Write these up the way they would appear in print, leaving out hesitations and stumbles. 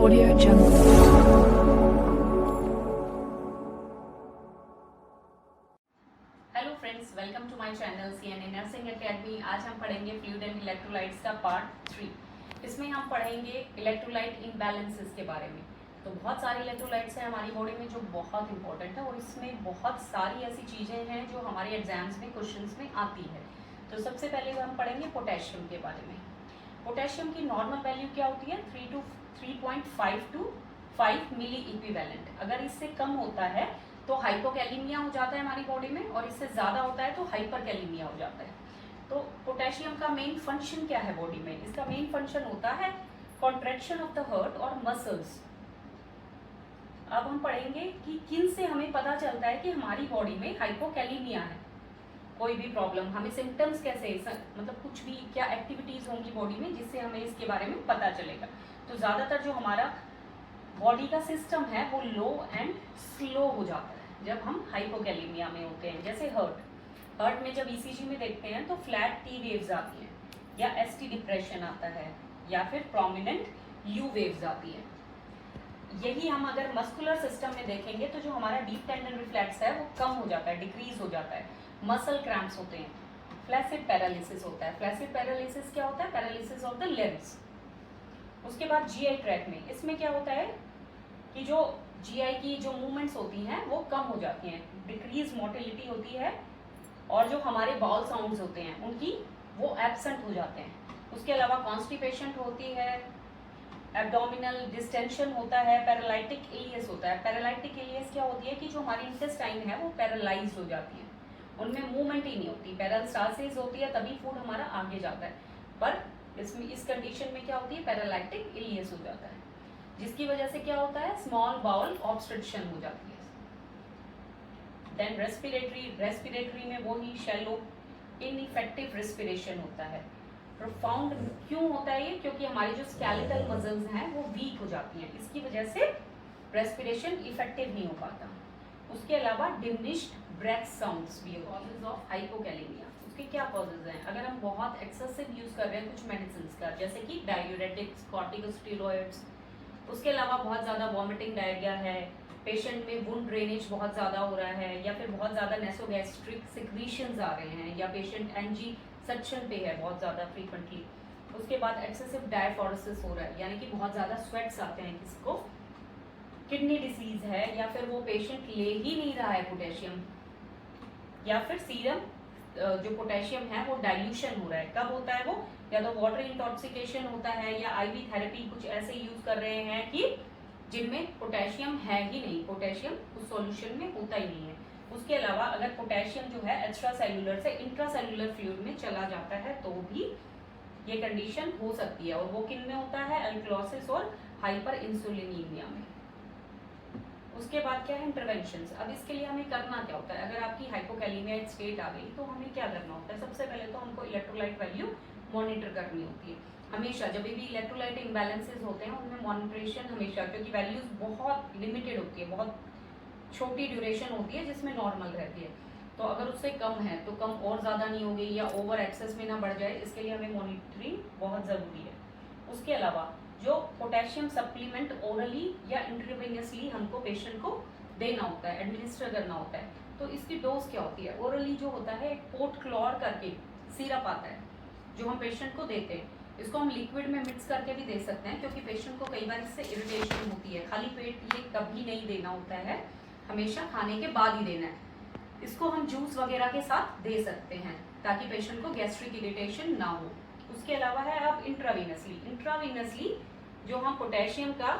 Audio Jungle. Hello friends, welcome to my channel CNA nursing academy. आज हम पढ़ेंगे fluid and electrolytes का part 3। इसमें हम पढ़ेंगे इलेक्ट्रोलाइट इम्बैलेंसेस के बारे में। तो बहुत सारी इलेक्ट्रोलाइट्स हैं हमारी बॉडी में जो बहुत इंपॉर्टेंट है और इसमें बहुत सारी ऐसी चीज़ें हैं जो हमारे एग्जाम्स में क्वेश्चंस में आती है। तो सबसे पहले हम पढ़ेंगे पोटेशियम के बारे में। पोटेशियम की नॉर्मल वैल्यू क्या होती है? 3.5 टू 5 मिली इक्विवेलेंट। अगर इससे कम होता है तो हाइपोकैलिमिया हो जाता है हमारी बॉडी में, और इससे ज़्यादा होता है तो हाइपरकैलिमिया हो जाता है। तो पोटेशियम का मेन फंक्शन क्या है बॉडी में? इसका मेन फंक्शन होता है कॉन्ट्रैक्शन ऑफ द हार्ट और मसल्स। अब हम पढ़ेंगे कि किन से हमें पता चलता है कि हमारी बॉडी में हाइपोकैलिमिया है। कोई भी प्रॉब्लम, हमें सिम्टम्स कैसे, मतलब कुछ भी क्या एक्टिविटीज होंगी बॉडी में जिससे हमें इसके बारे में पता चलेगा। तो ज़्यादातर जो हमारा बॉडी का सिस्टम है वो लो एंड स्लो हो जाता है जब हम हाइपोकैलिमिया में होते हैं। जैसे हार्ट में जब ECG में देखते हैं तो फ्लैट T वेव्स आती हैं, या ST डिप्रेशन आता है, या फिर प्रोमिनेंट U वेव्स आती है। यही हम अगर मस्कुलर सिस्टम में देखेंगे तो जो हमारा डीप टेंडन रिफ्लेक्स है वो कम हो जाता है, डिक्रीज हो जाता है। मसल क्रैम्प्स होते हैं, फ्लैसिड पैरालिसिस होता है। फ्लैसिड पैरालिसिस क्या होता है? Paralysis of the limbs. उसके बाद GI ट्रैक में इसमें क्या होता है कि जो GI की जो मूवमेंट्स होती हैं वो कम हो जाती हैं, डिक्रीज मोटिलिटी होती है, और जो हमारे बाउल साउंड्स होते हैं उनकी वो एब्सेंट हो जाते हैं। उसके अलावा कॉन्स्टिपेशन होती है, एब्डोमिनल डिस्टेंशन होता है, पैरालाइटिक इलियस होता है। पैरालाइटिक इलियस क्या होती है कि जो हमारी इंटेस्टाइन है वो पैरालाइज हो जाती है, उनमें मूवमेंट ही नहीं होती। पेरिस्टालसिस होती है तभी फूड हमारा आगे जाता है, पर इसमें इस कंडीशन में क्या होती है? पैरालाइटिक इलियस हो जाता है, जिसकी वजह से क्या होता है? स्मॉल बाउल ऑब्स्ट्रक्शन हो जाती है। देन रेस्पिरेटरी में वो ही शैलो इनइफेक्टिव रेस्पिरेशन होता है। प्रोफाउंड क्यों होता है ये? क्योंकि हमारी जो स्केलेटल मसल्स हैं वो वीक हो जाती हैं, इसकी वजह से रेस्पिरेशन इफेक्टिव नहीं हो पाता। उसके अलावा डिमिनिश्ड ब्रेथ साउंड्स भी कॉजेज ऑफ हाइपोकैलिमिया। उसके क्या कॉजेज हैं? अगर हम बहुत एक्सेसिव यूज कर रहे हैं कुछ मेडिसिन का, जैसे कि डायूरेटिक्स, कॉर्टिकोस्टेरॉइड्स। उसके अलावा बहुत ज़्यादा वॉमिटिंग, डायरिया है, पेशेंट में वुंड ड्रेनेज बहुत ज़्यादा हो रहा है, या फिर बहुत ज़्यादा नेसोगैस्ट्रिक सिक्रीशंस आ रहे हैं, या पेशेंट एनजी सेक्शन पे है बहुत ज़्यादा फ्रीक्वेंटली। उसके बाद एक्सेसिव डायफोरेसिस हो रहा है, यानी कि बहुत ज़्यादा स्वेट्स आते हैं किसको, किडनी डिसीज है, या फिर वो पेशेंट ले ही नहीं रहा है पोटेशियम, या फिर सीरम जो पोटेशियम है वो डाइल्यूशन हो रहा है। कब होता है वो? या तो वाटर इंटॉक्सिकेशन होता है, या IV थेरेपी कुछ ऐसे यूज कर रहे हैं कि जिनमें पोटेशियम है ही नहीं, पोटेशियम उस सॉल्यूशन में होता ही नहीं है। उसके अलावा अगर पोटेशियम जो है एक्स्ट्रा सेलुलर से इंट्रासेलुलर फ्लूइड में चला जाता है तो भी ये कंडीशन हो सकती है, और वो किन में होता है? अल्कलोसिस और हाइपर इंसुलिनीमिया में। उसके बाद क्या है? इंटरवेंशंस। अब इसके लिए हमें करना क्या होता है? अगर आपकी हाइपोकैलिमिया स्टेट आ गई तो हमें क्या करना होता है? सबसे पहले तो हमको इलेक्ट्रोलाइट वैल्यू मॉनिटर करनी होती है हमेशा। जब भी इलेक्ट्रोलाइट इम्बैलेंसेस होते हैं उनमें मॉनिटरेशन हमेशा, क्योंकि वैल्यूज बहुत लिमिटेड होती है, बहुत छोटी ड्यूरेशन होती है जिसमें नॉर्मल रहती है। तो अगर उससे कम है तो कम और ज़्यादा नहीं होगी, या ओवर एक्सेस में ना बढ़ जाए, इसके लिए हमें मॉनिटरिंग बहुत ज़रूरी है। उसके अलावा जो पोटेशियम सप्लीमेंट ओरली या इंट्रावेनियसली हमको पेशेंट को देना होता है, एडमिनिस्टर करना होता है, तो इसकी डोज क्या होती है? ओरली जो होता है एक पोर्ट क्लोर करके सिरप आता है जो हम पेशेंट को देते हैं। इसको हम लिक्विड में मिक्स करके भी दे सकते हैं, क्योंकि पेशेंट को कई बार इससे इरिटेशन होती है। खाली पेट ये कभी नहीं देना होता है, हमेशा खाने के बाद ही देना है। इसको हम जूस वगैरह के साथ दे सकते हैं ताकि पेशेंट को गैस्ट्रिक इरिटेशन ना हो। उसके अलावा है अब इंट्रावीनसली जो हम पोटेशियम का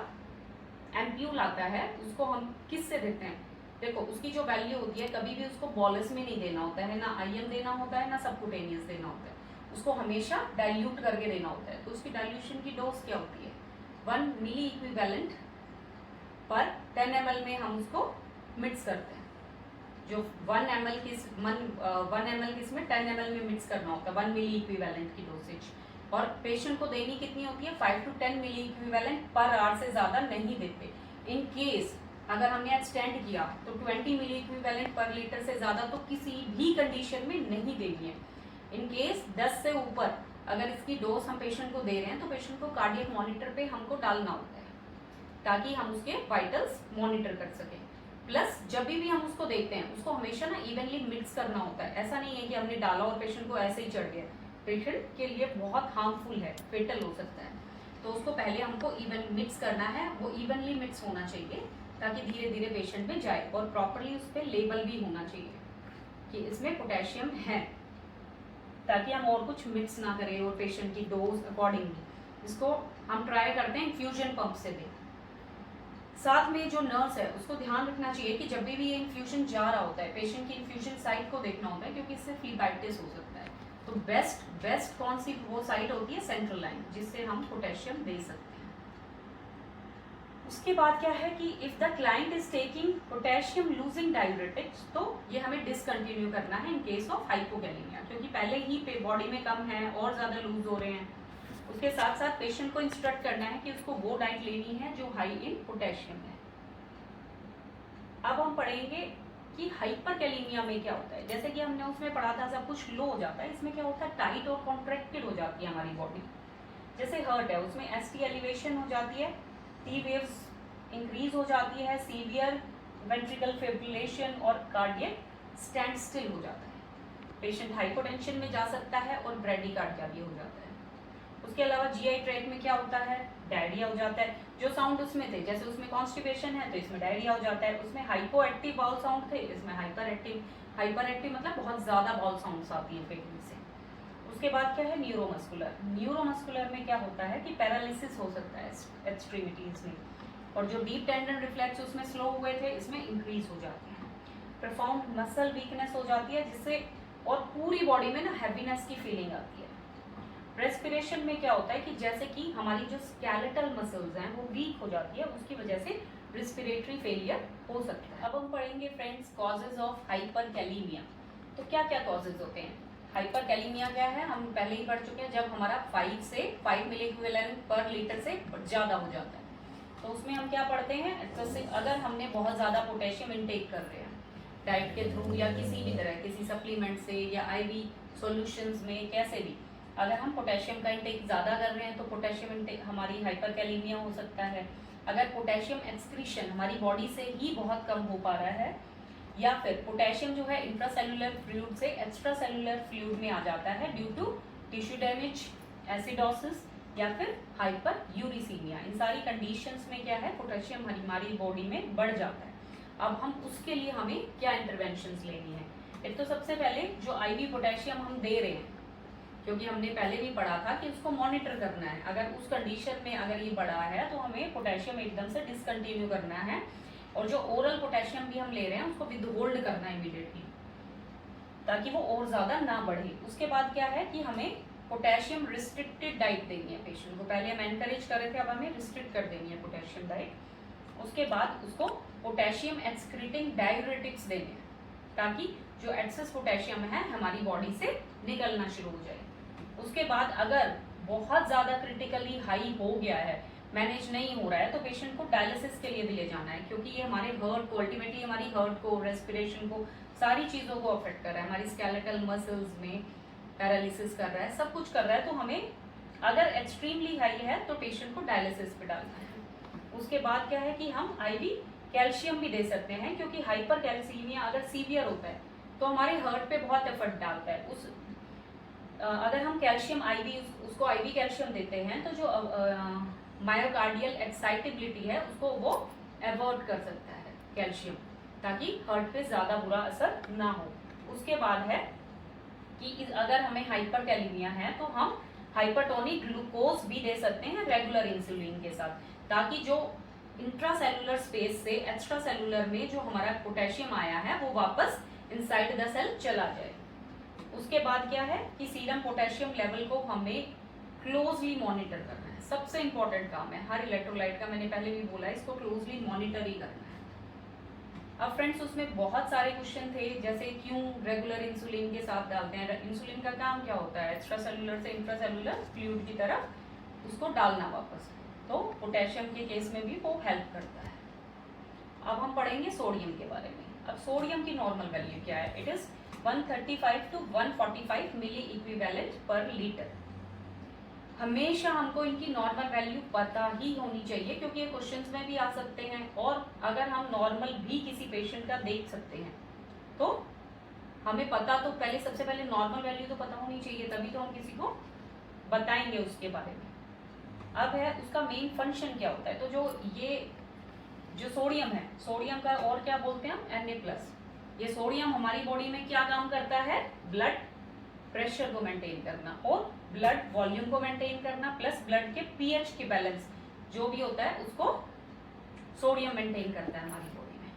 एम्प्यूल आता है उसको हम किस से देते हैं? देखो उसकी जो वैल्यू होती है, कभी भी उसको बॉलस में नहीं देना होता है, ना IM देना होता है, ना सबकुटेनियस देना होता है, उसको हमेशा डाइल्यूट करके देना होता है। तो उसकी डाइल्यूशन की डोज क्या होती है? 1 मिली इक्विवेलेंट पर 10 ml में हम उसको मिक्स करते हैं। जो 1 ml किस में 10 ml में मिक्स करना होता है 1 मिली इक्विवेलेंट की डोसेज। और पेशेंट को देनी कितनी होती है? 5 to 10 milliequivalent per hour से ज़्यादा नहीं देते। इन केस अगर हमने एक्सटेंड किया तो 20 मिली इक्विवेलेंट पर लीटर से ज़्यादा तो किसी भी कंडीशन में नहीं देनी है। इन केस 10 से ऊपर अगर इसकी डोज हम पेशेंट को दे रहे हैं तो पेशेंट को कार्डियक मॉनिटर पे हमको डालना होता है। ताकि हम उसके वाइटल्स मॉनिटर कर सकें। प्लस जब भी हम उसको देखते हैं उसको हमेशा ना इवनली मिक्स करना होता है। ऐसा नहीं है कि हमने डाला और पेशेंट को ऐसे ही चढ़ गया, पेशेंट के लिए बहुत हार्मफुल है, फेटल हो सकता है। तो उसको पहले हमको इवन मिक्स करना है, वो इवनली मिक्स होना चाहिए ताकि धीरे धीरे पेशेंट में जाए, और प्रॉपरली उस पर लेबल भी होना चाहिए कि इसमें पोटेशियम है, ताकि हम और कुछ मिक्स ना करें और पेशेंट की डोज अकॉर्डिंगली इसको हम ट्राई करते हैं इन्फ्यूजन पंप से भी। साथ में जो नर्स है उसको ध्यान रखना चाहिए कि जब भी ये इन्फ्यूजन जा रहा होता है, पेशेंट की इन्फ्यूजन साइट को देखना होता है, क्योंकि इससे फ्लीबाइटिस हो सकता है। तो बेस्ट कौन सी वो साइट होती है, सेंट्रल लाइन, जिससे हम पोटेशियम दे सकते हैं। उसके बाद क्या है कि if the client is taking potassium losing diuretics, तो ये हमें डिसकंटिन्यू करना है इन केस ऑफ हाइपोकैलेमिया, क्योंकि पहले ही बॉडी में कम है और ज्यादा लूज हो रहे हैं। उसके साथ साथ पेशेंट को इंस्ट्रक्ट करना है कि उसको वो डाइट लेनी है जो हाई इन पोटेशियम है। अब हम पढ़ेंगे कि हाइपरकैलेमिया में क्या होता है। जैसे कि हमने उसमें पढ़ा था सब कुछ लो हो जाता है, इसमें क्या होता है, टाइट और कॉन्ट्रैक्टेड हो जाती है हमारी बॉडी। जैसे हर्ट है उसमें एसटी एलिवेशन हो जाती है, टी वेव्स इंक्रीज हो जाती है, सीवियर वेंट्रिकल फिब्रिलेशन और कार्डियक स्टैंड स्टिल हो जाता है। पेशेंट हाइपोटेंशन में जा सकता है और ब्रेडिकार्डिया भी हो जाता है। उसके अलावा जीआई ट्रैक्ट में क्या होता है, डायरिया हो जाता है। जो साउंड उसमें थे, जैसे उसमें कॉन्स्टिपेशन है तो इसमें डायरिया हो जाता है। उसमें हाइपो एक्टिव बाउल साउंड थे, इसमें हाइपर एक्टिव मतलब बहुत ज्यादा बाउल साउंड्स आती है पेशेंट से। उसके बाद क्या है, न्यूरोमस्कुलर में क्या होता है कि पैरालिसिस हो सकता है एक्सट्रीमिटीज में, और जो डीप टेंडन रिफ्लेक्स उसमें स्लो हुए थे इसमें इंक्रीज हो जाते हैं। प्रोफाउंड मसल वीकनेस हो जाती है जिससे, और पूरी बॉडी में ना हैवीनेस की फीलिंग आती है। रेस्पिरेशन में क्या होता है कि जैसे कि हमारी जो स्केलेटल मसल्स हैं वो वीक हो जाती है, उसकी वजह से रेस्पिरेटरी फेलियर हो सकता है। अब हम पढ़ेंगे फ्रेंड्स कॉजेज ऑफ हाइपरकैलेमिया। तो क्या क्या कॉजेज होते हैं हाइपरकैलेमिया, क्या है हम पहले ही पढ़ चुके हैं। जब हमारा 5 मिली इक्विवेलेंट पर लीटर से ज़्यादा हो जाता है तो उसमें हम क्या पढ़ते हैं, जैसे अगर हमने बहुत ज़्यादा पोटेशियम इनटेक कर रहे हैं डाइट के थ्रू या किसी भी तरह, किसी सप्लीमेंट से या आईवी सॉल्यूशंस में, कैसे भी अगर हम पोटेशियम का इंटेक ज़्यादा कर रहे हैं तो पोटेशियम इंटेक हमारी हाइपरकैलेमिया हो सकता है। अगर पोटेशियम एक्सक्रीशन हमारी बॉडी से ही बहुत कम हो पा रहा है, या फिर पोटेशियम जो है इंट्रासेलुलर फ्लूइड से एक्स्ट्रासेलुलर फ्लूइड में आ जाता है due to tissue damage, acidosis या फिर हाइपर यूरिसीमिया, इन सारी कंडीशंस में क्या है, पोटेशियम हमारी बॉडी में बढ़ जाता है। अब हम उसके लिए हमें क्या इंटरवेंशंस लेनी है। एक तो सबसे पहले जो आईवी पोटेशियम हम दे रहे हैं, क्योंकि हमने पहले भी पढ़ा था कि उसको मॉनिटर करना है। अगर उस कंडीशन में अगर ये बढ़ा है तो हमें पोटेशियम एकदम से डिसकंटिन्यू करना है, और जो ओरल पोटेशियम भी हम ले रहे हैं उसको विदहोल्ड करना है इमीडिएटली, ताकि वो और ज़्यादा ना बढ़े। उसके बाद क्या है कि हमें पोटेशियम रिस्ट्रिक्टेड डाइट देनी है पेशेंट को। पहले हम एनकरेज कर रहे थे, अब हमें रिस्ट्रिक्ट कर देनी है पोटेशियम डाइट। उसके बाद उसको पोटेशियम एक्सक्रीटिंग डायूरेटिक्स देने हैं, ताकि जो एक्सेस पोटेशियम है हमारी बॉडी से निकलना शुरू हो जाए। उसके बाद अगर बहुत ज़्यादा क्रिटिकली हाई हो गया है, मैनेज नहीं हो रहा है, तो पेशेंट को डायलिसिस के लिए भी ले जाना है, क्योंकि ये हमारे हार्ट को, अल्टीमेटली हमारी हार्ट को, रेस्पिरेशन को, सारी चीज़ों को अफेक्ट कर रहा है। हमारी स्केलेटल मसल्स में पैरालिसिस कर रहा है, सब कुछ कर रहा है। तो हमें अगर एक्सट्रीमली हाई है तो पेशेंट को डायलिसिस पे डालना है। उसके बाद क्या है कि हम आईवी कैल्शियम भी दे सकते हैं, क्योंकि हाइपर कैल्सीमिया अगर सीवियर होता है तो हमारे हार्ट पे बहुत एफर्ट डालता है। अगर हम कैल्शियम आईवी उसको आईवी कैल्शियम देते हैं तो जो मायोकार्डियल एक्साइटेबिलिटी है उसको वो एवर्ट कर सकता है कैल्शियम, ताकि हार्ट पे ज़्यादा बुरा असर ना हो। उसके बाद है कि अगर हमें हाइपरकैलेमिया है तो हम हाइपरटोनिक ग्लूकोज भी दे सकते हैं रेगुलर इंसुलिन के साथ, ताकि जो इंट्रासेलुलर स्पेस से एक्स्ट्रासेलुलर में जो हमारा पोटेशियम आया है वो वापस इनसाइड द सेल चला जाए। उसके बाद क्या है कि सीरम पोटेशियम लेवल को हमें क्लोजली मॉनिटर करना है, सबसे इंपॉर्टेंट काम है हर इलेक्ट्रोलाइट का। मैंने पहले भी बोला इसको क्लोजली मॉनिटर ही करना है। अब फ्रेंड्स उसमें बहुत सारे क्वेश्चन थे, जैसे क्यों रेगुलर इंसुलिन के साथ डालते हैं। इंसुलिन का काम क्या होता है, एक्स्ट्रा सेलुलर से इंट्रासेलुलर फ्लूइड की तरफ उसको डालना वापस, तो पोटेशियम के केस में भी वो हेल्प करता है। अब हम पढ़ेंगे सोडियम के बारे में। अब सोडियम की नॉर्मल वैल्यू क्या है, it is 135 to 145 milliequivalent per litre. हमेशा हमको इनकी नॉर्मल वैल्यू पता ही होनी चाहिए, क्योंकि ये क्वेश्चंस में भी आ सकते हैं। और अगर हम नॉर्मल भी किसी पेशेंट का देख सकते हैं तो हमें पता तो पहले, सबसे पहले नॉर्मल वैल्यू तो पता होनी चाहिए, तभी तो हम किसी को बताएंगे उसके बारे में। अब है उसका मेन फंक्शन क्या होता है। तो जो सोडियम है, सोडियम का और क्या बोलते हैं हम, Na+। ये सोडियम हमारी बॉडी में क्या काम करता है, ब्लड प्रेशर को मेंटेन करना और ब्लड वॉल्यूम को मेंटेन करना, प्लस ब्लड के पीएच के बैलेंस जो भी होता है उसको सोडियम मेंटेन करता है हमारी बॉडी में।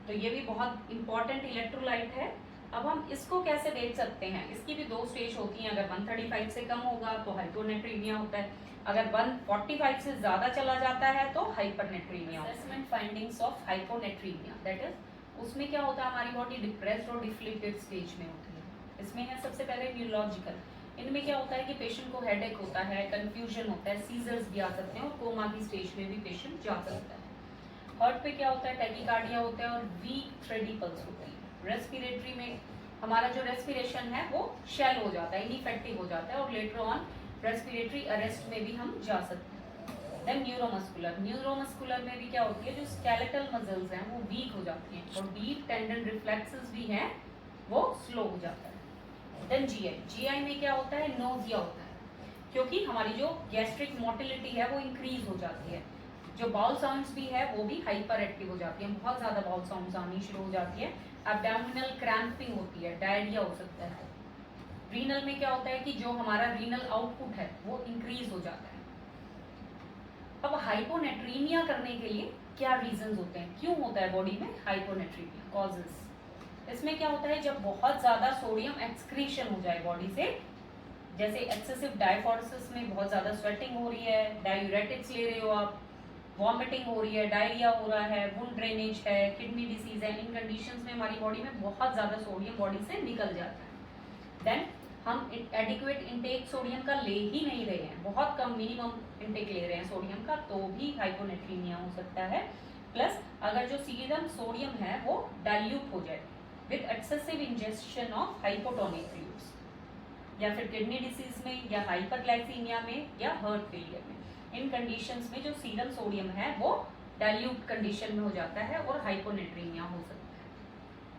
तो ये भी बहुत इंपॉर्टेंट इलेक्ट्रोलाइट है। अब हम इसको कैसे देख सकते हैं, इसकी भी दो स्टेज होती हैं। अगर 135 से कम होगा तो हाइपोनेट्रीमिया होता है, अगर 145 से ज्यादा चला जाता है तो हाइपरनेट्रीमिया। Assessment findings of hyponatraemia, that is उसमें क्या होता है, हमारी बॉडी डिप्रेस्ड और डिफ्लेटेड स्टेज में होती है। इसमें है सबसे पहले न्यूरोलॉजिकल। इनमें क्या होता है कि पेशेंट को हेडेक होता है, कंफ्यूजन होता है, सीजर्स भी आ सकते हैं और कोमा की स्टेज में भी पेशेंट जा सकता है। हार्ट पे क्या होता है, टैकीकार्डिया होता है और वीक थ्रेडी पल्स होती है। रेस्पिरेटरी में हमारा जो रेस्पिरेशन है वो शैलो हो जाता है, इनइफेक्टिव हो जाता है और लेटर ऑन रेस्पिरेटरी अरेस्ट में भी हम जा सकते हैं। देन न्यूरोमस्कुलर, न्यूरोमस्कुलर में भी क्या होती है, जो स्केलेटल मसल्स हैं वो वीक हो जाती हैं और डीप टेंडन रिफ्लेक्सेस भी हैं वो स्लो हो जाता है। देन जीआई, जीआई में क्या होता है, नोजिया होता है, क्योंकि हमारी जो गैस्ट्रिक मोटिलिटी है वो इंक्रीज हो जाती है। जो बाउल साउंड्स भी है वो भी हाइपर एक्टिव हो जाती है, बहुत ज्यादा बाउल साउंड्स आनी शुरू हो जाती है। एब्डोमिनल क्रैम्पिंग होती है, डायरिया हो सकता है। रीनल में क्या होता है कि जो हमारा रीनल आउटपुट है वो इंक्रीज हो जाता है। अब हाइपोनेट्रीमिया करने के लिए क्या रीजंस होते हैं, क्यों होता है बॉडी में हाइपोनेट्रीमिया, कॉजेस। इसमें क्या होता है, जब बहुत ज्यादा सोडियम एक्सक्रीशन हो जाए बॉडी से, जैसे एक्सेसिव डायफॉर्सिस में बहुत ज्यादा स्वेटिंग हो रही है, डायूरेटिक्स ले रहे हो आप, वॉमिटिंग हो रही है, डायरिया हो रहा है, वुंड ड्रेनेज है, किडनी डिसीज है, इन कंडीशंस में हमारी बॉडी में बहुत ज्यादा सोडियम बॉडी से निकल जाता है। देन हम एडिक्वेट इंटेक सोडियम का ले ही नहीं रहे हैं, बहुत कम मिनिमम इंटेक ले रहे हैं सोडियम का, तो भी हाइपोनेट्रीमिया हो सकता है। प्लस अगर जो सीरम सोडियम है वो डाइल्यूट हो जाए with excessive injection of hypotonic fluids, या फिर किडनी डिसीज में या हाइपरग्लाइसीमिया में या हार्ट फेलियर में, इन कंडीशंस में जो सीरम सोडियम है वो डाइल्यूट कंडीशन में हो जाता है और हाइपोनेट्रीमिया हो सकता है।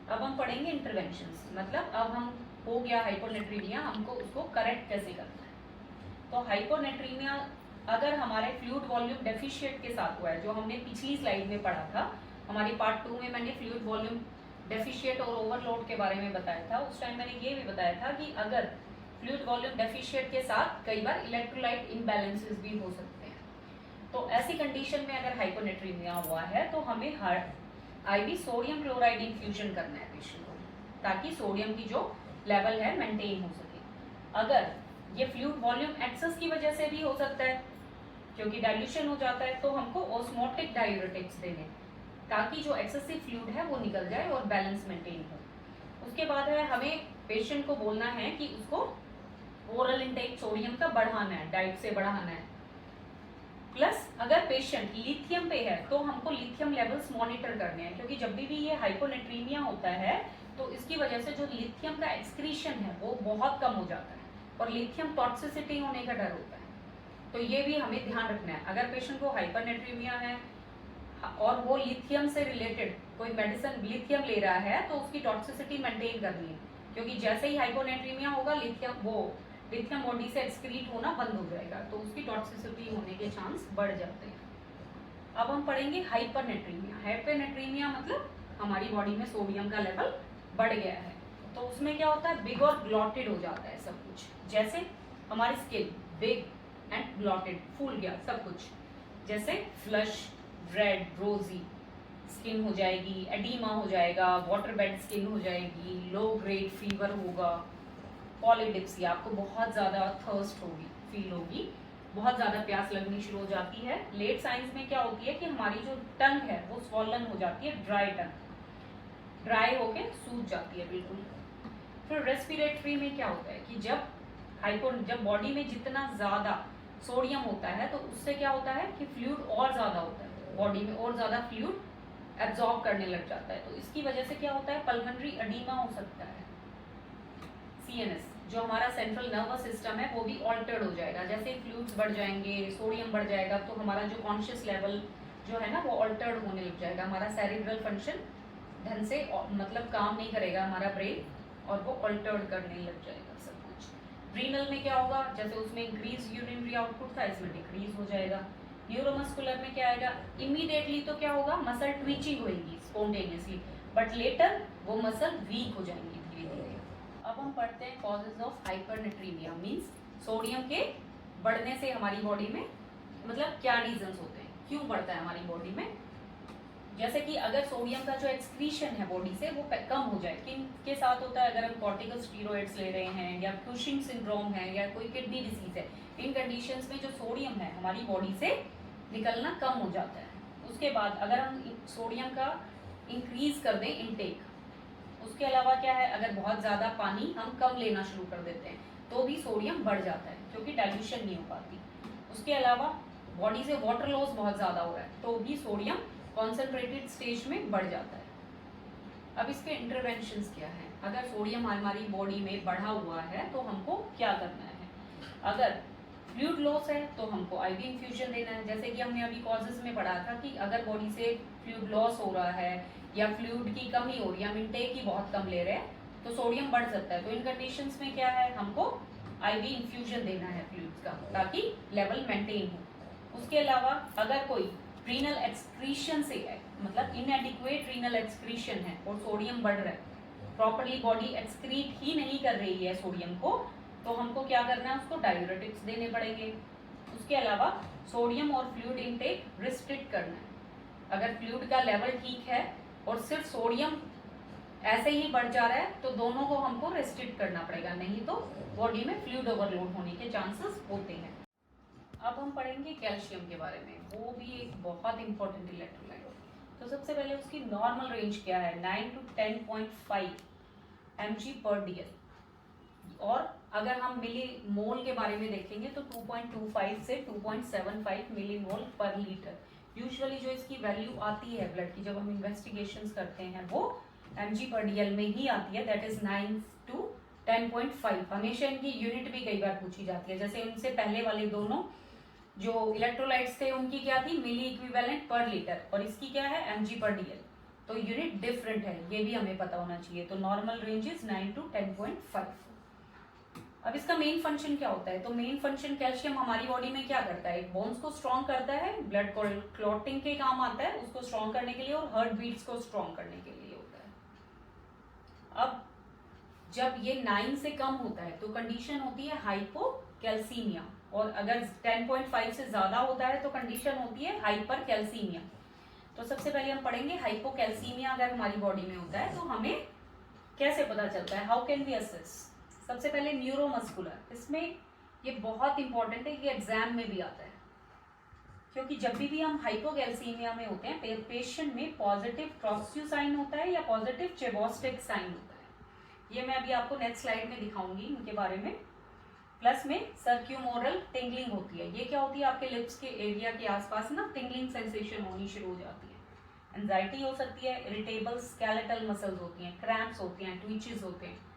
अब हम पढ़ेंगे इंटरवेंशंस, मतलब अब हम हो गया हाइपोनेट्रीमिया, हमको उसको करेक्ट कैसे करना है। तो हाइपोनेट्रीमिया अगर हमारे फ्लूइड वॉल्यूम डेफिशिएट के साथ हुआ है, जो हमने पिछली स्लाइड में पढ़ा था, हमारी पार्ट 2 में मैंने फ्लूइड वॉल्यूम डेफिशिएट और ओवरलोड के बारे में बताया था। उस टाइम मैंने ये भी बताया था कि अगर फ्लूइड वॉल्यूम डेफिशिएट के साथ कई बार इलेक्ट्रोलाइट इम्बैलेंसेस भी हो सकते हैं। तो ऐसी कंडीशन में अगर हाइपोनेट्रीमिया हुआ है तो हमें आईवी सोडियम क्लोराइड इन्फ्यूजन करना है पेशेंट को, ताकि सोडियम की जो लेवल है मेंटेन हो सके। अगर ये फ्लूइड वॉल्यूम एक्सेस की वजह से भी हो सकता है, क्योंकि डाइल्यूशन हो जाता है, तो हमको ऑस्मोटिक डायूरेटिक्स देने, ताकि जो एक्सेसिव फ्लूइड है वो निकल जाए और बैलेंस मेंटेन हो। उसके बाद है हमें पेशेंट को बोलना है कि उसको ओरल इंटेक सोडियम का बढ़ाना है, डाइट से बढ़ाना है। प्लस अगर पेशेंट लिथियम पे है तो हमको लिथियम लेवल्स मॉनिटर करने हैं, क्योंकि जब भी ये हाइपोनेट्रीमिया होता है तो इसकी वजह से जो लिथियम का एक्सक्रीशन है वो बहुत कम हो जाता है और लिथियम टॉक्सिसिटी होने का डर होता है। तो ये भी हमें ध्यान रखना है। अगर पेशेंट को हाइपरनेट्रीमिया है और वो लिथियम से रिलेटेड कोई मेडिसिन लिथियम ले रहा है तो उसकी टॉक्सिसिटी मेंटेन करनी है, क्योंकि जैसे ही हाइपोनेट्रीमिया होगा लिथियम बॉडी से एक्सक्रीट होना बंद हो जाएगा, तो उसकी टॉक्सिसिटी होने के चांस बढ़ जाते हैं। अब हम पढ़ेंगे हाइपरनेट्रीमिया। हाइपरनेट्रीमिया मतलब हमारी बॉडी में सोडियम का लेवल बढ़ गया है, तो उसमें क्या होता है, बिग और ब्लॉटेड हो जाता है सब कुछ। जैसे हमारी स्किन बिग एंड ब्लॉटेड, फूल गया सब कुछ, जैसे फ्लश, रेड, रोजी स्किन हो जाएगी, एडीमा हो जाएगा, वाटर बेड स्किन हो जाएगी, लो ग्रेड फीवर होगा, पॉलीडिप्सिया, आपको बहुत ज़्यादा थर्स्ट होगी, फील होगी, बहुत ज़्यादा प्यास लगनी शुरू हो जाती है। लेट साइंस में क्या होती है कि हमारी जो टंग है वो स्वॉलन हो जाती है, ड्राई टंग, ड्राई होके सूज जाती है बिल्कुल। फिर रेस्पिरेटरी में क्या होता है कि जब बॉडी में जितना ज़्यादा सोडियम होता है तो उससे क्या होता है कि फ्लूइड और ज़्यादा होता है, बॉडी में और ज़्यादा फ्लूइड एब्जॉर्ब करने लग जाता है, तो इसकी वजह से क्या होता है, पल्मोनरी एडीमा हो सकता है, CNS जो हमारा सेंट्रल नर्वस सिस्टम है वो भी ऑल्टर्ड हो जाएगा। जैसे फ्लूइड्स बढ़ जाएंगे, सोडियम बढ़ जाएगा, तो हमारा जो कॉन्शियस लेवल जो है ना वो ऑल्टर्ड होने लग जाएगा। हमारा सेरिब्रल फंक्शन ढंग से मतलब काम नहीं करेगा हमारा ब्रेन, और वो ऑल्टर्ड करने लग जाएगा सब कुछ। रीनल में क्या होगा, जैसे उसमें इंक्रीज यूरिनरी आउटपुट था, इसमें डिक्रीज हो जाएगा। न्यूरोमस्कुलर में क्या आएगा, इमीडिएटली तो क्या होगा, मसल ट्विचिंग होगी स्पॉन्टेनियसली, बट लेटर वो मसल वीक हो जाएंगी धीरे धीरे। अब हम पढ़ते हैं कॉजेज ऑफ हाइपरनेट्रीमिया, मींस सोडियम के बढ़ने से हमारी बॉडी में मतलब क्या रीजंस होते हैं, क्यों बढ़ता है हमारी बॉडी में। जैसे कि अगर सोडियम का जो एक्सक्रीशन है बॉडी से वो कम हो जाए, किन के साथ होता है, अगर हम कॉर्टिकोस्टेरॉइड्स ले रहे हैं या क्यूशिंग सिंड्रोम है या कोई किडनी डिसीज है, इन कंडीशंस में जो सोडियम है हमारी बॉडी से निकलना कम हो जाता है। उसके बाद अगर हम सोडियम का इंक्रीज कर दें इनटेक, उसके अलावा क्या है, अगर बहुत ज़्यादा पानी हम कम लेना शुरू कर देते हैं तो भी सोडियम बढ़ जाता है क्योंकि डाइल्यूशन नहीं हो पाती। उसके अलावा बॉडी से वाटर लॉस बहुत ज़्यादा हो रहा है तो भी सोडियम कॉन्सेंट्रेटेड स्टेज में बढ़ जाता है। अब इसके इंटरवेंशंस क्या है, अगर सोडियम हमारी बॉडी में बढ़ा हुआ है तो हमको क्या करना है। अगर फ्लूइड लॉस है तो हमको आईवी इन्फ्यूजन देना है। जैसे कि हमने अभी कॉजेज में पढ़ा था कि अगर बॉडी से फ्लूइड लॉस हो रहा है या फ्लूइड की कमी हो रही है, हम इनटेक ही बहुत कम ले रहे हैं तो सोडियम बढ़ सकता है। तो इन कंडीशंस में क्या है, हमको आईवी इन्फ्यूजन देना है फ्लूइड्स का ताकि लेवल मेंटेन हो। उसके अलावा अगर कोई रीनल एक्सक्रीशन से है, मतलब इनएडिक्वेट रीनल एक्सक्रीशन है और सोडियम बढ़ रहा है, प्रॉपरली बॉडी एक्सक्रीट ही नहीं कर रही है सोडियम को, तो हमको क्या करना है, उसको डायूरेटिक्स देने पड़ेंगे। उसके अलावा सोडियम और फ्लूइड इनटेक रिस्ट्रिक्ट करना है। अगर फ्लूइड का लेवल ठीक है और सिर्फ सोडियम ऐसे ही बढ़ जा रहा है तो दोनों को हमको रेस्ट्रिक्ट करना पड़ेगा, नहीं तो बॉडी में फ्लूइड ओवरलोड होने के चांसेस होते हैं। अब हम पढ़ेंगे कैल्शियम के बारे में, वो भी एक बहुत इंपॉर्टेंट इलेक्ट्रोलाइट है। तो सबसे पहले उसकी नॉर्मल रेंज क्या है, 9 to 10.5 mg/dl, और अगर हम मिली मोल के बारे में देखेंगे तो 2.25 से 2.75 मिली मोल पर लीटर। यूजुअली जो इसकी वैल्यू आती है ब्लड की जब हम इन्वेस्टिगेशंस करते हैं वो mg/dl में ही आती है, दैट इज 9 to 10.5। हमेशा इनकी यूनिट भी कई बार पूछी जाती है, जैसे इनसे पहले वाले दोनों जो इलेक्ट्रोलाइट्स थे उनकी क्या थी, मिली इक्विवेलेंट पर लीटर, और इसकी क्या है mg/dl, तो यूनिट डिफरेंट है, ये भी हमें पता होना चाहिए। तो नॉर्मल रेंज इज 9 to 10.5। अब इसका मेन फंक्शन क्या होता है, तो मेन फंक्शन कैल्शियम हमारी बॉडी में क्या करता है, बोन्स को स्ट्रॉन्ग करता है, ब्लड क्लॉटिंग के काम आता है उसको स्ट्रॉन्ग करने के लिए, और हार्ट बीट्स को स्ट्रॉन्ग करने के लिए होता है। अब जब ये 9 से कम होता है तो कंडीशन होती है हाइपोकैल्सीमिया, और अगर 10.5 से ज्यादा होता है तो कंडीशन होती है हाइपरकैल्सीमिया। तो सबसे पहले हम पढ़ेंगे हाइपोकैल्सीमिया अगर हमारी बॉडी में होता है तो हमें कैसे पता चलता है, हाउ कैन वी असेस। सबसे पहले न्यूरोमस्कुलर, इसमें ये बहुत इंपॉर्टेंट है, ये एग्जाम में भी आता है, क्योंकि जब भी हम हाइपोकैल्सीमिया में होते हैं पेशेंट में पॉजिटिव ट्रोक्सियो साइन होता है या पॉजिटिव चेबोस्टिक साइन होता है। ये मैं अभी आपको नेक्स्ट स्लाइड में दिखाऊंगी इनके बारे में। प्लस में सर्क्यूमोरल टिंगलिंग होती है, ये क्या होती है, आपके लिप्स के एरिया के आसपास ना टिंगलिंग सेंसेशन होनी शुरू हो जाती है। एंजाइटी हो सकती है, इरिटेबल स्केलेटल मसल्स होती हैं, क्रैम्प्स होती हैं, ट्विचेस होते हैं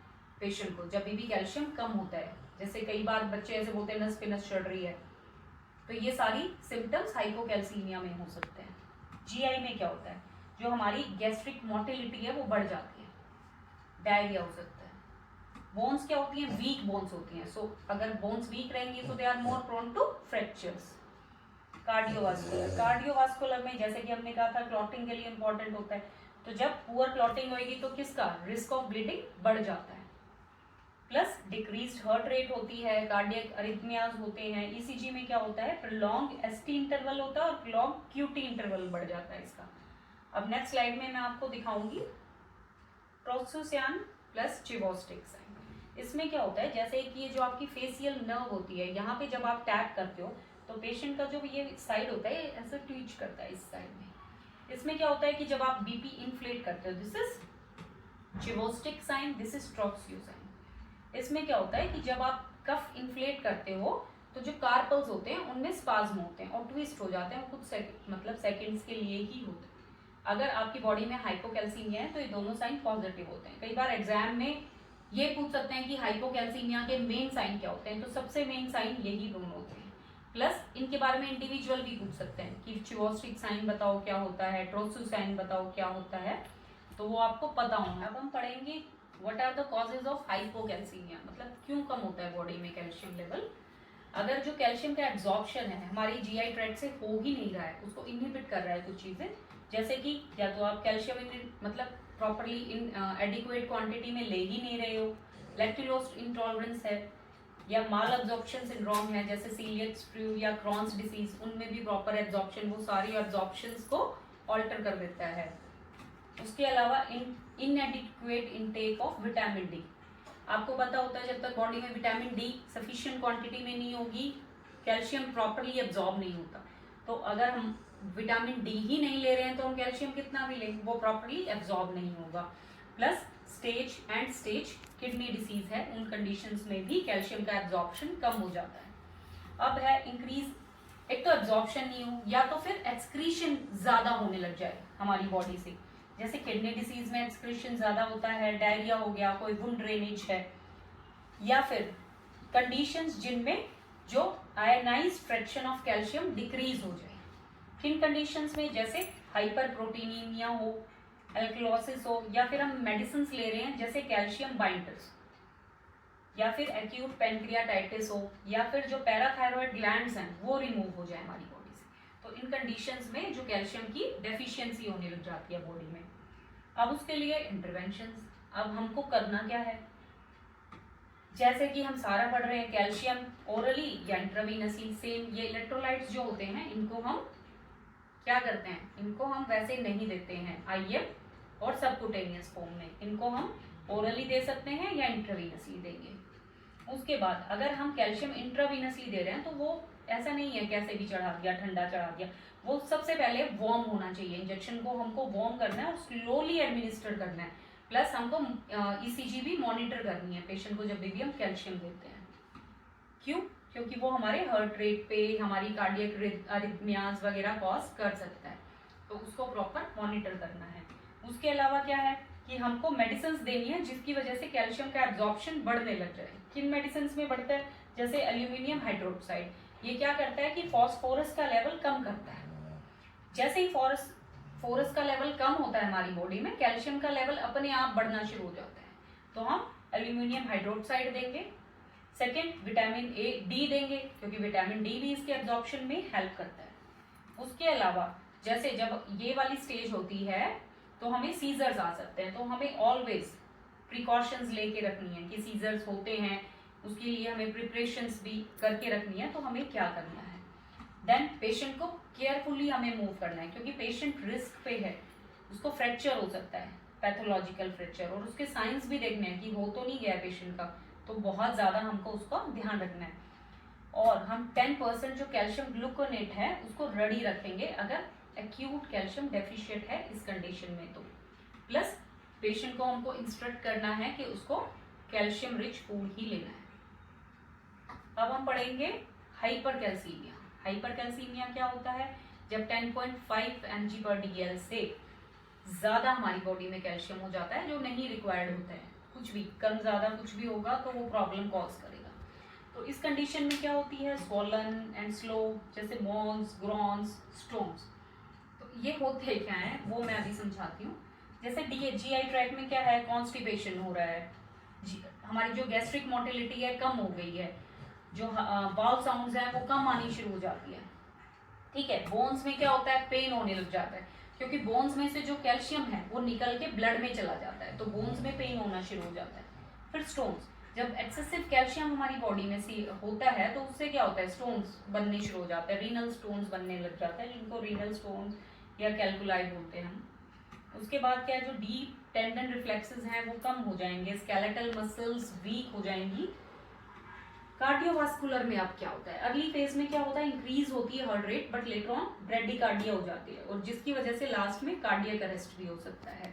पेशेंट को जब भी कैल्शियम कम होता है। जैसे कई बार बच्चे ऐसे बोलते हैं नस पे नस चढ़ रही है, तो ये सारी सिम्टम्स हाइपोकैल्सीमिया में हो सकते हैं। जीआई में क्या होता है, जो हमारी गैस्ट्रिक मोटिलिटी है वो बढ़ जाती है, डायरिया हो सकता है। बोन्स क्या होती हैं, वीक बोन्स होती हैं, सो अगर बोन्स वीक रहेंगी तो they are more prone to fractures. Cardiovascular में जैसे कि हमने कहा था क्लॉटिंग के लिए इंपॉर्टेंट होता है, तो जब पुअर क्लॉटिंग होगी तो किसका रिस्क ऑफ ब्लीडिंग बढ़ जाता है। प्लस डिक्रीज्ड हार्ट रेट होती है, कार्डियक अरिथमियाज होते हैं। ईसीजी में क्या होता है, प्रोलॉन्ग एसटी इंटरवल होता है और प्रोलॉन्ग क्यूटी इंटरवल बढ़ जाता है इसका। अब नेक्स्ट स्लाइड में मैं आपको दिखाऊंगी ट्रोक्सोसियान प्लस चिबोस्टिक साइन। इसमें क्या होता है, जैसे कि ये जो आपकी फेशियल नर्व होती है, यहाँ पे जब आप टैप करते हो तो पेशेंट का जो ये साइड होता है ऐसे ट्वीच करता है इस साइड में। इसमें क्या होता है कि जब आप बीपी इन्फ्लेट करते हो, this is Chvostek sign, this is Trousseau sign. इसमें क्या होता है कि जब आप कफ इन्फ्लेट करते हो तो जो कार्पल्स होते हैं उनमें स्पाज्म होते हैं और ट्विस्ट हो जाते हैं, कुछ मतलब सेकंड्स के लिए ही होते हैं। अगर आपकी बॉडी में हाइपोकैल्सीमिया है तो ये दोनों साइन पॉजिटिव होते हैं। कई बार एग्जाम में ये पूछ सकते हैं कि हाइपोकैल्सीमिया के मेन साइन क्या होते हैं, तो सबसे मेन साइन यही दोनों होते हैं। प्लस इनके बारे में इंडिविजुअल भी पूछ सकते हैं कि चिवोस्टिक साइन बताओ क्या होता है, ट्रोसू साइन बताओ क्या होता है, तो वो आपको पता होगा। अब हम पढ़ेंगे what are the causes of hypocalcaemia, मतलब क्यों कम होता है बॉडी में कैल्शियम लेवल। अगर जो कैल्शियम का एब्जॉर्प्शन है हमारी जीआई ट्रैक्ट से हो ही नहीं रहा है, उसको इनहिबिट कर रहा है कुछ चीजें, जैसे कि या तो आप कैल्शियम मतलब प्रॉपरली इन एडिक्वेट क्वांटिटी में ले ही नहीं रहे हो, लैक्टोज इंटॉलरेंस है, या माल एब्जॉर्प्शन सिंड्रोम है जैसे सीलियक स्ट्रू या क्रॉन्स डिसीज, उनमें भी प्रॉपर एब्जॉर्प्शन, वो सारी एब्जॉर्प्शंस को ऑल्टर कर देता है। उसके अलावा इनएडिक्वेट इनटेक ऑफ विटामिन डी, आपको पता होता है जब तक बॉडी में विटामिन डी सफिशिएंट क्वांटिटी में नहीं होगी कैल्शियम प्रॉपरली एब्जॉर्ब नहीं होता। तो अगर हम विटामिन डी ही नहीं ले रहे हैं तो हम कैल्शियम कितना भी लें वो प्रॉपरली एब्जॉर्ब नहीं होगा। Plus stage and stage kidney disease है, उन कंडीशंस में भी कैल्शियम का एब्जॉर्प्शन कम हो जाता है। अब है इंक्रीज, एक तो एब्जॉर्प्शन नहीं हो या तो फिर एक्सक्रीशन ज्यादा होने लग जाए हमारी बॉडी से, जैसे किडनी डिसीज में एक्सक्रीशन ज्यादा होता है, डायरिया हो गया, कोई वुंड ड्रेनेज है, या फिर कंडीशंस जिनमें जो ionize fraction of calcium decrease हो जाए। किन कंडीशंस में, जैसे हाइपर प्रोटीनीमिया हो, एल्कलोसिस हो, या फिर हम मेडिसिन ले रहे हैं जैसे कैल्शियम बाइंडर्स, या फिर एक्यूट पेनक्रियाटाइटिस हो, या फिर जो पैराथायरॉयड ग्लैंड्स हैं वो रिमूव हो जाए हमारी बॉडी से, तो इन कंडीशंस में जो कैल्शियम की डेफिशिएंसी होने लग जाती है बॉडी में। अब उसके लिए इंटरवेंशंस, अब हमको करना क्या है, जैसे कि हम सारा पढ़ रहे हैं कैल्शियम ओरली या इंट्रावीनसली, सेम ये इलेक्ट्रोलाइट्स जो होते हैं इनको हम क्या करते हैं, इनको हम वैसे नहीं देते हैं आईएम और सबकुटेनियस फॉर्म में, इनको हम ओरली दे सकते हैं या इंट्रावीनसली देंगे। उसके बाद अगर हम कैल्शियम इंट्रावीनसली दे रहे हैं तो वो ऐसा नहीं है कैसे भी चढ़ा दिया, ठंडा चढ़ा दिया, वो सबसे पहले वार्म होना चाहिए, इंजेक्शन को हमको वार्म करना है और स्लोली एडमिनिस्टर करना है। प्लस हमको ईसीजी भी मॉनिटर करनी है पेशेंट को जब भी हम कैल्शियम देते हैं। क्यों? क्योंकि वो हमारे हार्ट रेट पे, हमारी कार्डियक अरिथमियाज वगैरह कॉज कर सकता है, तो उसको प्रॉपर मॉनिटर करना है। उसके अलावा क्या है कि हमको मेडिसिन देनी है जिसकी वजह से कैल्शियम का एब्जॉर्प्शन बढ़ने लग जाए। किन मेडिसिन में बढ़ता है, जैसे एल्यूमिनियम हाइड्रोक्साइड, ये क्या करता है कि फॉस्फोरस का लेवल कम करता है। जैसे ही फॉस्फोरस का लेवल कम होता है हमारी बॉडी में, कैल्शियम का लेवल अपने आप बढ़ना शुरू हो जाता है, तो हम एल्यूमिनियम हाइड्रोक्साइड देंगे। सेकेंड, विटामिन ए डी देंगे क्योंकि विटामिन डी भी इसके एब्जॉर्प्शन में हेल्प करता है। उसके अलावा जैसे जब ये वाली स्टेज होती है तो हमें सीजर्स आ सकते हैं, तो हमें ऑलवेज प्रिकॉशंस लेके रखनी है कि सीजर्स होते हैं, उसके लिए हमें प्रिपरेशंस भी करके रखनी है। तो हमें क्या करना है, देन पेशेंट को केयरफुली हमें मूव करना है क्योंकि पेशेंट रिस्क पे है, उसको फ्रैक्चर हो सकता है, पैथोलॉजिकल फ्रैक्चर, और उसके साइंस भी देखने हैं कि हो तो नहीं गया पेशेंट का, तो बहुत ज़्यादा हमको उसका ध्यान रखना है। और हम 10% जो कैल्शियम ग्लूकोनेट है उसको रेडी रखेंगे अगर एक्यूट कैल्शियम डेफिशिएंट है इस कंडीशन में तो। प्लस पेशेंट को हमको इंस्ट्रक्ट करना है कि उसको कैल्शियम रिच फूड ही लेना है। अब हम पढ़ेंगे हाइपर कैल्सीमिया। हाइपर कैल्सीमिया क्या होता है, जब 10.5 mg/dl से ज़्यादा हमारी बॉडी में कैल्शियम हो जाता है जो नहीं रिक्वायर्ड होता है, कुछ भी कम ज़्यादा कुछ भी होगा तो वो प्रॉब्लम कॉज करेगा। तो इस कंडीशन में क्या होती है, स्वॉलन एंड स्लो, जैसे बोन्स, ग्रॉन्स, स्टोन्स। तो ये होते क्या है वो मैं अभी समझाती हूँ। जैसे जीआई ट्रैक्ट में क्या है, कॉन्स्टिपेशन हो रहा है, हमारी जो गैस्ट्रिक मोटिलिटी है कम हो गई है, जो बाउल साउंड्स हैं वो कम आनी शुरू हो जाती है। ठीक है, बोन्स में क्या होता है, पेन होने लग जाता है क्योंकि बोन्स में से जो कैल्शियम है वो निकल के ब्लड में चला जाता है, तो बोन्स में पेन होना शुरू हो जाता है। फिर स्टोन्स, जब एक्सेसिव कैल्शियम हमारी बॉडी में सी होता है तो उससे क्या होता है, स्टोन्स बनने शुरू हो जाते हैं, रीनल स्टोन्स बनने लग जाता है, जिनको रीनल स्टोन्स या कैल्कुलाई बोलते हैं हम। उसके बाद क्या है, जो डीप टेंडन रिफ्लेक्सेस हैं वो कम हो जाएंगे, स्केलेटल मसल्स वीक हो जाएंगी। कार्डियोवास्कुलर में अब क्या होता है, अर्ली फेज में क्या होता है, इंक्रीज होती है heart rate, but later on bradycardia हो जाती है और जिसकी वजह से लास्ट में कार्डियक अरेस्ट भी हो सकता है।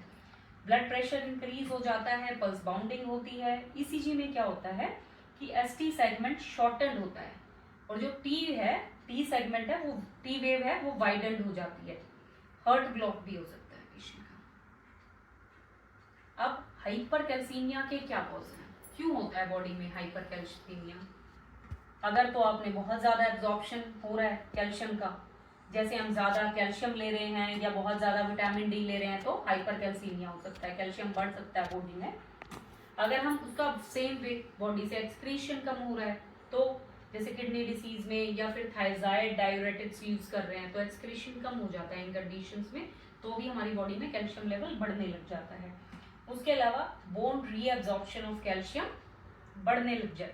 ब्लड प्रेशर इंक्रीज हो जाता है, पल्स बाउंडिंग होती है। ईसीजी में क्या होता है कि एसटी सेगमेंट शॉर्टेंड होता है और जो टी सेगमेंट है वो टी वेव है वो वाइडेंड हो जाती है, हार्ट ब्लॉक भी हो सकता है पेशेंट का। अब हाइपर कैल्सीमिया के क्या कॉज हैं, क्यों होता है बॉडी में हाइपर कैल्शियमीमिया? अगर तो आपने बहुत ज्यादा एब्जॉर्प्शन हो रहा है कैल्शियम का, जैसे हम ज्यादा कैल्शियम ले रहे हैं या बहुत ज्यादा विटामिन डी ले रहे हैं, तो हाइपर कैल्सीमिया हो सकता है, कैल्शियम बढ़ सकता है बॉडी में। अगर हम उसका सेम वेट बॉडी से एक्सक्रीशन कम हो रहा है, तो जैसे किडनी डिसीज में या फिर थायराइड डायूरेटिक्स यूज कर रहे हैं, तो एक्सक्रीशन कम हो जाता है इन कंडीशंस में, तो भी हमारी बॉडी में कैल्शियम लेवल बढ़ने लग जाता है। उसके अलावा बोन रीअब्जॉर्प्शन ऑफ कैल्शियम बढ़ने लग जाए,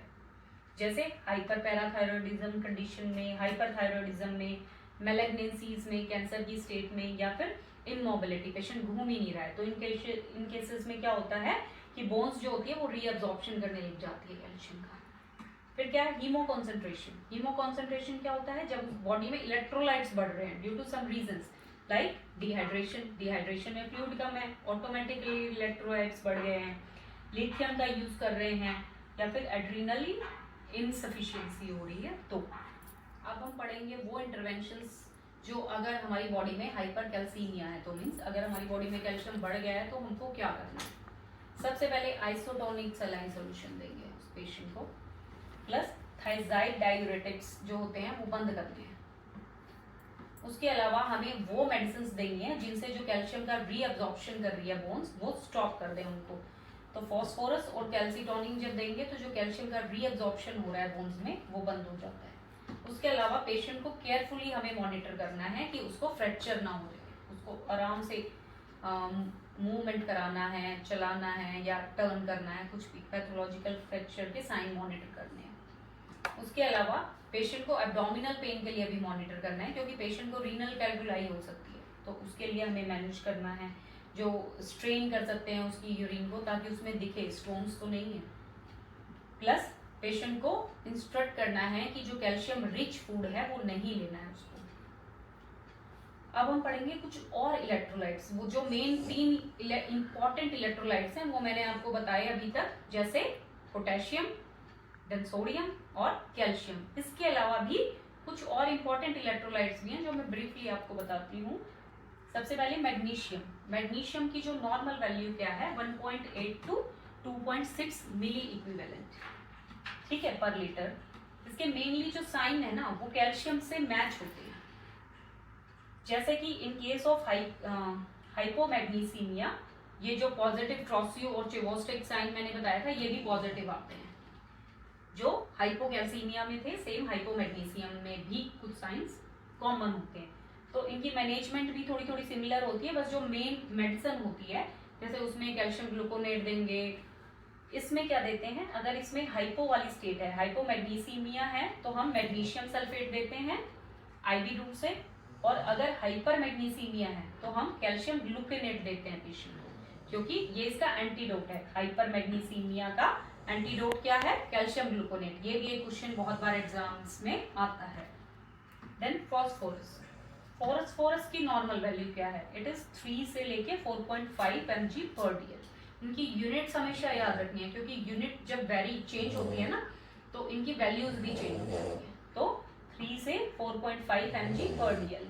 जैसे हाइपर पैराथायरॉयडिज्म कंडीशन में, हाइपरथायरॉयडिज्म में, मेलेग्नेंसीज में, कैंसर की स्टेट में, या फिर इनमोबिलिटी, पेशेंट घूम ही नहीं रहा है, तो इन केसेस में क्या होता है कि बोन्स जो होती है वो रीअब्जॉर्प्शन करने लग जाती है कैल्शियम का। फिर क्या है हीमो कॉन्सेंट्रेशन। हीमो कॉन्सेंट्रेशन क्या होता है? जब बॉडी में इलेक्ट्रोलाइट्स बढ़ रहे हैं due to some reasons like dehydration में फ्लूइड कम है, ऑटोमेटिकली इलेक्ट्रोलाइट्स बढ़ गए हैं, लिथियम का यूज कर रहे हैं, या फिर एड्रीनली इनसफिशिएंसी हो रही है। तो अब हम पढ़ेंगे वो इंटरवेंशंस जो अगर हमारी बॉडी में हाइपर कैल्सीमिया है, तो मीन्स अगर हमारी बॉडी में कैल्शियम बढ़ गया है तो हमको क्या करना है। सबसे पहले आइसोटोनिक सलाइन सोल्यूशन देंगे उस पेशेंट को, प्लस थायराइड डायूरेटिक्स जो होते हैं वो बंद करने हैं। उसके अलावा हमें वो मेडिसिन देनी है जिनसे जो कैल्शियम का रीअब्जॉर्प्शन कर रही है बोन्स, वो स्टॉप कर दें उनको। तो फॉस्फोरस और कैल्सीटोनिन जब देंगे तो जो कैल्शियम का रीअब्जॉर्प्शन हो रहा है बोन्स में वो बंद हो जाता है। उसके अलावा पेशेंट को केयरफुली हमें मॉनिटर करना है कि उसको फ्रैक्चर ना हो जाए, उसको आराम से मूवमेंट कराना है, चलाना है या टर्न करना है, कुछ भी पैथोलॉजिकल फ्रैक्चर के साइन मॉनिटर करने हैं। उसके अलावा पेशेंट को एब्डोमिनल पेन के लिए भी मॉनिटर करना है, क्योंकि पेशेंट को रीनल कैल्कुलाई हो सकती है, तो उसके लिए हमें मैनेज करना है, जो स्ट्रेन कर सकते हैं उसकी यूरिन को ताकि उसमें दिखे स्टोन्स तो नहीं है। प्लस पेशेंट को इंस्ट्रक्ट करना है कि जो कैल्शियम रिच फूड है वो नहीं लेना है उसको। अब हम पढ़ेंगे कुछ और इलेक्ट्रोलाइट्स, वो जो मेन 3 इंपॉर्टेंट इलेक्ट्रोलाइट्स हैं वो मैंने आपको बताए अभी तक, जैसे पोटेशियम, देन सोडियम और कैल्शियम। इसके अलावा भी कुछ और इंपॉर्टेंट इलेक्ट्रोलाइट्स भी हैं जो मैं ब्रीफली आपको बताती हूँ। सबसे पहले मैग्नीशियम। मैग्नीशियम की जो नॉर्मल वैल्यू क्या है 1.8 to 2.6 मिली इक्विवेलेंट, ठीक है, पर लीटर। इसके मेनली जो साइन है ना वो कैल्शियम से मैच होते हैं, जैसे कि इन केस ऑफ हाइपोमैग्नीसीमिया ये जो पॉजिटिव ट्रॉसियो और चिवोस्टिक साइन मैंने बताया था ये भी पॉजिटिव आते हैं। जो हाइपोकैल्सीमिया में थे सेम हाइपोमैग्नीशियम में भी कुछ साइंस कॉमन होते हैं। तो इनकी मैनेजमेंट भी थोड़ी थोड़ी सिमिलर होती है, बस जो मेन मेडिसिन होती है जैसे उसमें कैल्शियम ग्लूकोनेट देंगे। इसमें क्या देते हैं, अगर इसमें हाइपो वाली स्टेट है, हाइपोमैग्नीसीमिया है, तो हम मैग्नीशियम सल्फेट देते हैं आईवी रूट से, और अगर हाइपर मैग्नीसीमिया है तो हम कैल्शियम ग्लूकोनेट देते हैं पेशेंट को, क्योंकि ये इसका एंटीडोट है। हाइपर मैग्नीसीमिया का एंटीडोट क्या है? Calcium gluconate. ये भी एक क्वेश्चन बहुत बार एग्जाम्स में आता है। Then phosphorus. फॉस्फोरस की नॉर्मल वैल्यू क्या है? इट इज 3 से लेके 4.5 mg/dl। इनकी यूनिट्स हमेशा याद रखनी है, क्योंकि यूनिट जब वेरी चेंज होती है ना तो इनकी वैल्यूज भी चेंज हो जाती है। तो 3 से 4.5 mg/dl।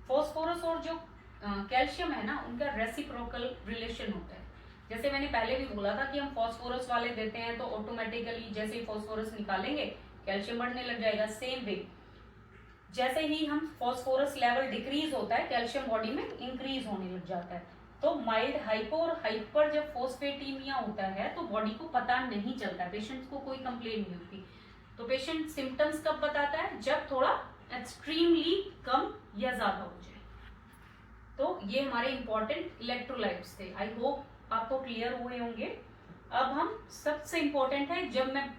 फॉस्फोरस और जो कैल्शियम है ना उनका रेसिप्रोकल रिलेशन होता है। जैसे मैंने पहले भी बोला था कि हम फॉस्फोरस वाले देते हैं तो ऑटोमेटिकली जैसे ही फॉस्फोरस निकालेंगे कैल्शियम बढ़ने लग जाएगा। सेम वे जैसे ही हम फॉस्फोरस लेवल डिक्रीज होता है कैल्शियम बॉडी में इंक्रीज होने लग जाता है। तो माइल्ड हाइपो और हाइपर जब फॉस्फेटीमिया होता है तो बॉडी को पता नहीं चलता है, पेशेंट्स को कोई कंप्लेन नहीं होती। तो पेशेंट सिम्टम्स कब बताता है? जब थोड़ा एक्सट्रीमली कम या ज्यादा हो जाए। तो ये हमारे इंपॉर्टेंट इलेक्ट्रोलाइट्स थे। आई होप आपको क्लियर हुए होंगे। अब हम सबसे इंपॉर्टेंट है, जब मैं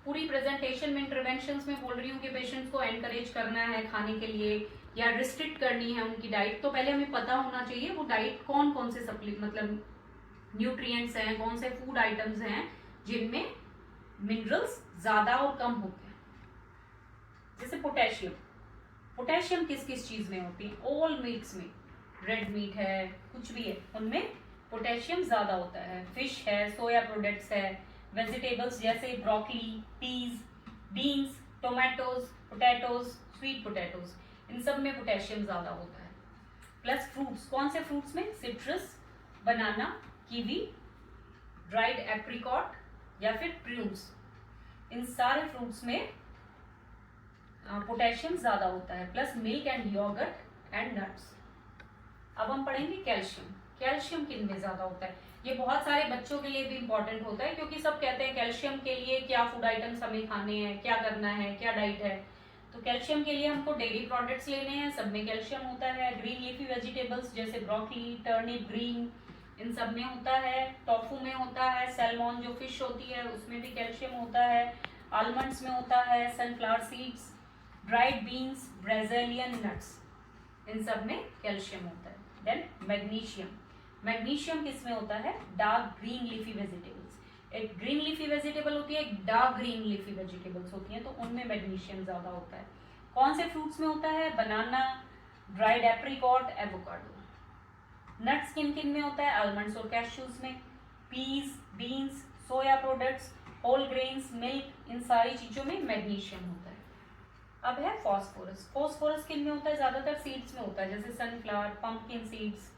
पूरी प्रेजेंटेशन में इंटरवेंशंस में बोल रही हूँ कि पेशेंट्स को एनकरेज करना है खाने के लिए या रिस्ट्रिक्ट करनी है उनकी डाइट, तो पहले हमें पता होना चाहिए वो डाइट कौन कौन से मतलब न्यूट्रिएंट्स हैं, कौन से फूड आइटम्स हैं जिनमें मिनरल्स ज्यादा और कम होते हैं। जैसे पोटेशियम किस किस चीज में होती है? ऑल मीट्स में, रेड मीट है, कुछ भी है, उनमें पोटेशियम ज्यादा होता है। फिश है, सोया प्रोडक्ट्स है, वेजिटेबल्स जैसे broccoli, peas, beans, tomatoes, potatoes, sweet potatoes, इन सब में पोटेशियम ज्यादा होता है। प्लस फ्रूट्स, कौन से फ्रूट्स में? सिट्रस, बनाना, कीवी, ड्राइड एप्रिकॉट या फिर प्रून्स, इन सारे फ्रूट्स में पोटेशियम ज्यादा होता है, plus milk and yoghurt and nuts. अब हम पढ़ेंगे कैल्शियम। कैल्शियम किन में ज्यादा होता है? ये बहुत सारे बच्चों के लिए भी इंपॉर्टेंट होता है, क्योंकि सब कहते हैं कैल्शियम के लिए क्या फूड आइटम्स हमें खाने हैं, क्या करना है, क्या डाइट है। तो कैल्शियम के लिए हमको डेयरी प्रोडक्ट्स लेने हैं, सब में कैल्शियम होता है। ग्रीन लीफी वेजिटेबल्स जैसे ब्रोकली, टर्निप, ग्रीन, इन सब में होता है। टोफू में होता है, सैल्मन जो फिश होती है उसमें भी कैल्शियम होता है। आलमंड्स में होता है, sunflower seeds, dried beans, Brazilian nuts, इन सब में कैल्शियम होता है। Then magnesium. मैग्नीशियम किस में होता है? Dark green leafy vegetables. एक ग्रीन लीफी वेजिटेबल होती है, एक डार्क ग्रीन लीफी वेजिटेबल्स होती हैं, तो उनमें मैग्नीशियम ज्यादा होता है। कौन से फ्रूट्स में होता है? Banana, dried apricot, avocado. Nuts किन किन में होता है? आलमंड्स और कैश्यूज में। Peas, beans, soya products, whole grains, milk, इन सारी चीजों में मैग्नीशियम होता है। अब है फॉस्फोरस। फॉस्फोरस किन में होता है? ज्यादातर सीड्स में होता है, जैसे सनफ्लावर, पंपकिन सीड्स।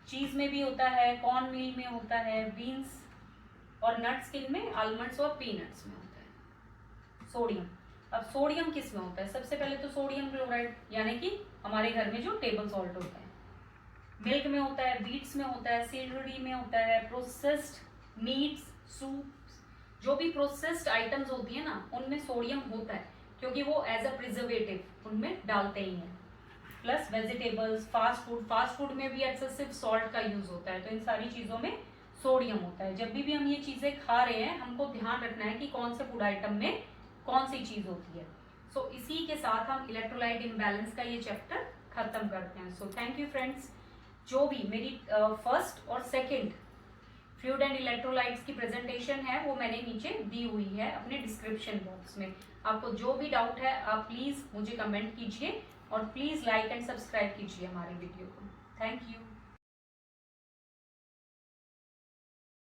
चीज में भी होता है, कॉर्न मील में होता है, बीन्स और नट्स किन में? आलमंड्स और पीनट्स में होता है। सोडियम। अब सोडियम किस में होता है? सबसे पहले तो सोडियम क्लोराइड, यानी कि हमारे घर में जो टेबल सॉल्ट होता है। मिल्क में होता है, बीट्स में होता है, सीलरी में होता है, प्रोसेस्ड मीट्स, सूप्स, जो भी प्रोसेस्ड आइटम्स होती है ना, उनमें सोडियम होता है, क्योंकि वो एज अ प्रिजर्वेटिव उनमें डालते ही हैं। प्लस वेजिटेबल्स, फास्ट फूड में भी एक्सेसिव सॉल्ट का यूज होता है, तो इन सारी चीजों में सोडियम होता है। जब भी हम ये चीजें खा रहे हैं, हमको ध्यान रखना है कि कौन से फूड आइटम में कौन सी चीज होती है। सो इसी के साथ हम इलेक्ट्रोलाइट इम्बैलेंस का ये चैप्टर खत्म करते हैं। So thank you friends. जो भी मेरी फर्स्ट और सेकेंड फ्लूइड एंड इलेक्ट्रोलाइट्स की प्रेजेंटेशन है वो मैंने नीचे दी हुई है अपने डिस्क्रिप्शन बॉक्स में। आपको जो भी डाउट है आप प्लीज मुझे कमेंट कीजिए और प्लीज लाइक एंड सब्सक्राइब कीजिए हमारे वीडियो को। Thank you.